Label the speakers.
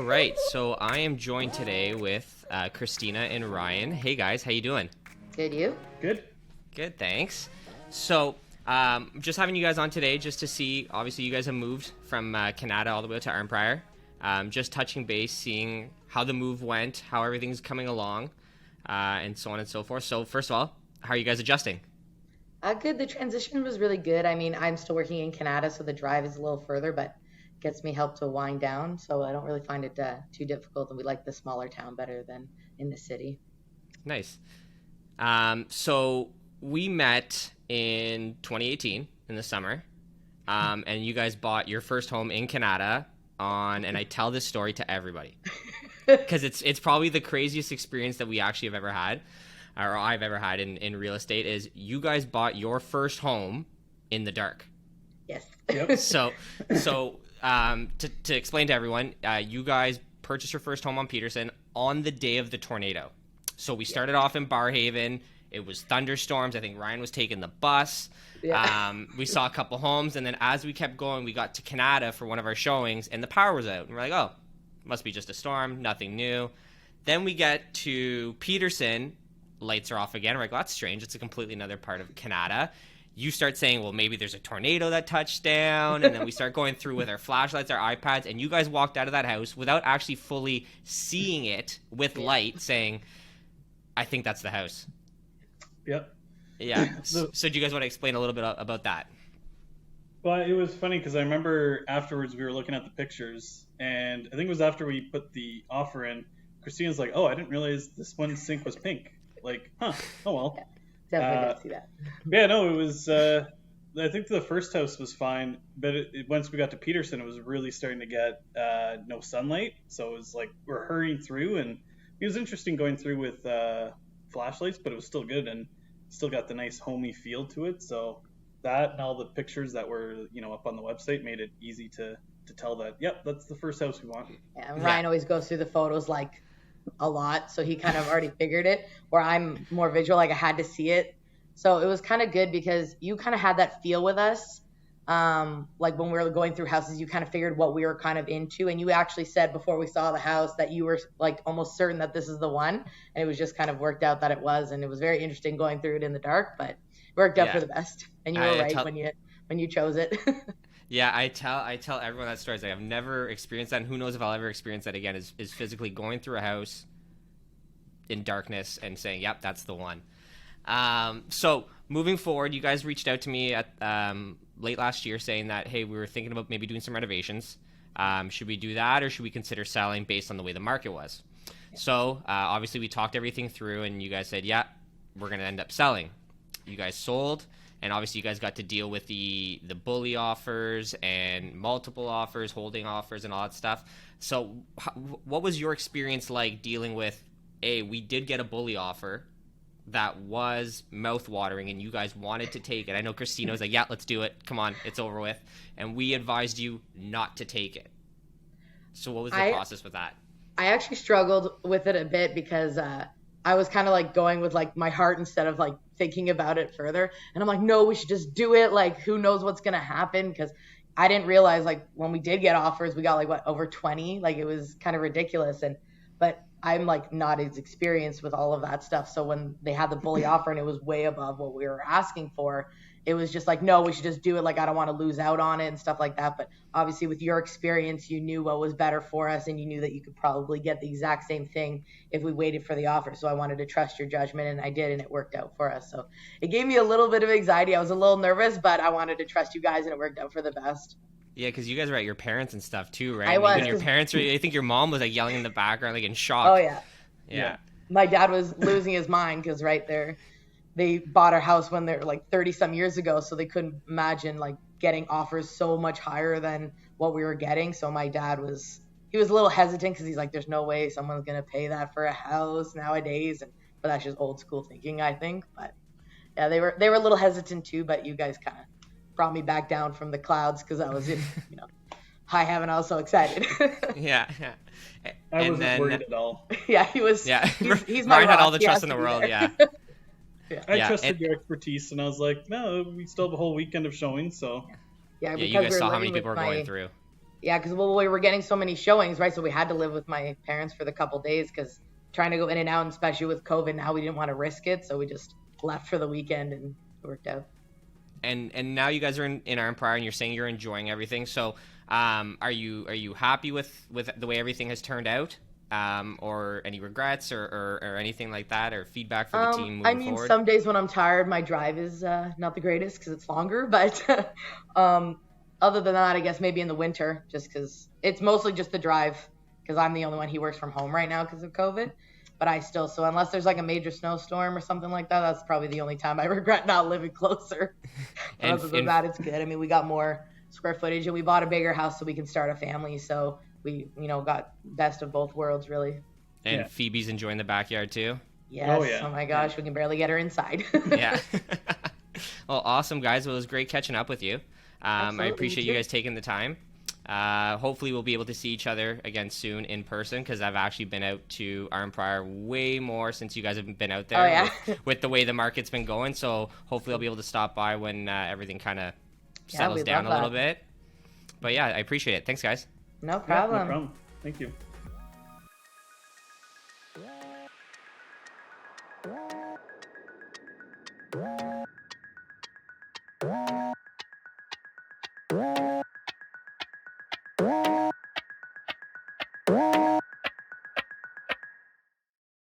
Speaker 1: right, so I am joined today with Kristina and Ryan. Hey guys, how you doing?
Speaker 2: Good, you?
Speaker 3: Good.
Speaker 1: Good, thanks. So, just having you guys on today just to see, obviously you guys have moved from Canada all the way to Arnprior. Just touching base, seeing how the move went, how everything's coming along, and so on and so forth. So first of all, how are you guys adjusting?
Speaker 2: Good. The transition was really good. I mean, I'm still working in Canada, so the drive is a little further, but gets me help to wind down. So I don't really find it too difficult, and we like the smaller town better than in the city.
Speaker 1: Nice. So we met in 2018 in the summer, and you guys bought your first home in Canada and I tell this story to everybody because it's probably the craziest experience that we actually have ever had, or I've ever had in real estate, is you guys bought your first home in the dark.
Speaker 2: Yes.
Speaker 3: Yep.
Speaker 1: So to explain to everyone, you guys purchased your first home on Peterson on the day of the tornado. So we started off in Barhaven. It was thunderstorms. I think Ryan was taking the bus.
Speaker 2: Yeah.
Speaker 1: We saw a couple homes, and then as we kept going, we got to Canada for one of our showings, and the power was out. And we're like, oh, must be just a storm, nothing new. Then we get to Peterson, lights are off again. We're like, well, that's strange. It's a completely another part of Canada. You start saying, well, maybe there's a tornado that touched down, and then we start going through with our flashlights, our iPads, and you guys walked out of that house without actually fully seeing it with light, saying, I think that's the house.
Speaker 3: Yep.
Speaker 1: Yeah. So do you guys want to explain a little bit about that?
Speaker 3: Well, it was funny because I remember afterwards we were looking at the pictures, and I think it was after we put the offer in, Kristina's like, oh, I didn't realize this one sink was pink. Like, huh, oh well.
Speaker 2: Yeah, definitely didn't see that.
Speaker 3: Yeah, no, it was, I think the first house was fine, but once we got to Peterson, it was really starting to get no sunlight. So it was like we're hurrying through, and it was interesting going through with flashlights, but it was still good and still got the nice homey feel to it. So that and all the pictures that were, up on the website made it easy to tell that, yep, that's the first house we want.
Speaker 2: Yeah, and Ryan always goes through the photos like a lot, so he kind of already figured it, where I'm more visual, like I had to see it. So it was kind of good because you kind of had that feel with us. Like when we were going through houses, you kind of figured what we were kind of into, and you actually said before we saw the house that you were like almost certain that this is the one, and it was just kind of worked out that it was, and it was very interesting going through it in the dark, but it worked out for the best, and you were right when you chose it.
Speaker 1: Yeah, I tell everyone that story. Like, I've never experienced that, and who knows if I'll ever experience that again, is physically going through a house in darkness and saying, yep, that's the one. So moving forward, you guys reached out to me at late last year saying that, hey, we were thinking about maybe doing some renovations. Should we do that, or should we consider selling based on the way the market was? So obviously we talked everything through, and you guys said, yeah, we're going to end up selling. You guys sold, and obviously you guys got to deal with the bully offers and multiple offers, holding offers, and all that stuff. So what was your experience like dealing with, we did get a bully offer that was mouth-watering, and you guys wanted to take it. I know Kristina was like, yeah, let's do it. Come on, it's over with. And we advised you not to take it. So what was the process with that?
Speaker 2: I actually struggled with it a bit because I was kind of like going with like my heart instead of like thinking about it further. And I'm like, no, we should just do it. Like, who knows what's going to happen? Because I didn't realize, like, when we did get offers, we got like, over 20? Like, it was kind of ridiculous. But I'm like not as experienced with all of that stuff. So when they had the bully offer and it was way above what we were asking for, it was just like, no, we should just do it. Like, I don't want to lose out on it and stuff like that. But obviously with your experience, you knew what was better for us, and you knew that you could probably get the exact same thing if we waited for the offer. So I wanted to trust your judgment, and I did, and it worked out for us. So it gave me a little bit of anxiety. I was a little nervous, but I wanted to trust you guys, and it worked out for the best.
Speaker 1: Yeah, because you guys were at your parents and stuff too, right?
Speaker 2: I was.
Speaker 1: Even your parents were, I think your mom was like yelling in the background, like in shock.
Speaker 2: Oh, yeah.
Speaker 1: Yeah.
Speaker 2: My dad was losing his mind because right there, they bought our house when they were like 30 some years ago. So they couldn't imagine like getting offers so much higher than what we were getting. So my dad he was a little hesitant because he's like, there's no way someone's going to pay that for a house nowadays. But that's just old school thinking, I think. But yeah, they were a little hesitant too, but you guys kind of brought me back down from the clouds because I was in, high heaven. I was so excited.
Speaker 1: Yeah.
Speaker 3: I wasn't worried at all.
Speaker 2: Yeah, he was.
Speaker 1: Yeah,
Speaker 2: he's my
Speaker 1: Ryan had
Speaker 2: rock.
Speaker 1: all the trust in the world. Yeah.
Speaker 3: I trusted your expertise, and I was like, no, we still have a whole weekend of showing, so.
Speaker 2: Yeah,
Speaker 1: you guys saw how many people were going through.
Speaker 2: Yeah, because we were getting so many showings, right? So we had to live with my parents for the couple days because trying to go in and out, and especially with COVID now, we didn't want to risk it. So we just left for the weekend and it worked out.
Speaker 1: And now you guys are in Iron Prior, and you're saying you're enjoying everything. So are you happy with the way everything has turned out? Or any regrets or anything like that, or feedback for the team moving forward?
Speaker 2: Some days when I'm tired, my drive is not the greatest because it's longer. But other than that, I guess maybe in the winter, just because it's mostly just the drive, because I'm the only one. He works from home right now because of COVID. But so unless there's like a major snowstorm or something like that, that's probably the only time I regret not living closer. Other than that, it's good. I mean, we got more square footage and we bought a bigger house so we can start a family. So we, got best of both worlds, really.
Speaker 1: And Phoebe's enjoying the backyard too?
Speaker 2: Yes. Oh my gosh, we can barely get her inside.
Speaker 1: Yeah. Well, awesome, guys. Well, it was great catching up with you. I appreciate you guys taking the time. Hopefully we'll be able to see each other again soon in person, because I've actually been out to Iron Prior way more since you guys have been out there with the way the market's been going. So hopefully I'll be able to stop by when everything kind of settles down a little bit. But yeah, I appreciate it. Thanks, guys.
Speaker 2: No problem.
Speaker 3: No problem. Thank you.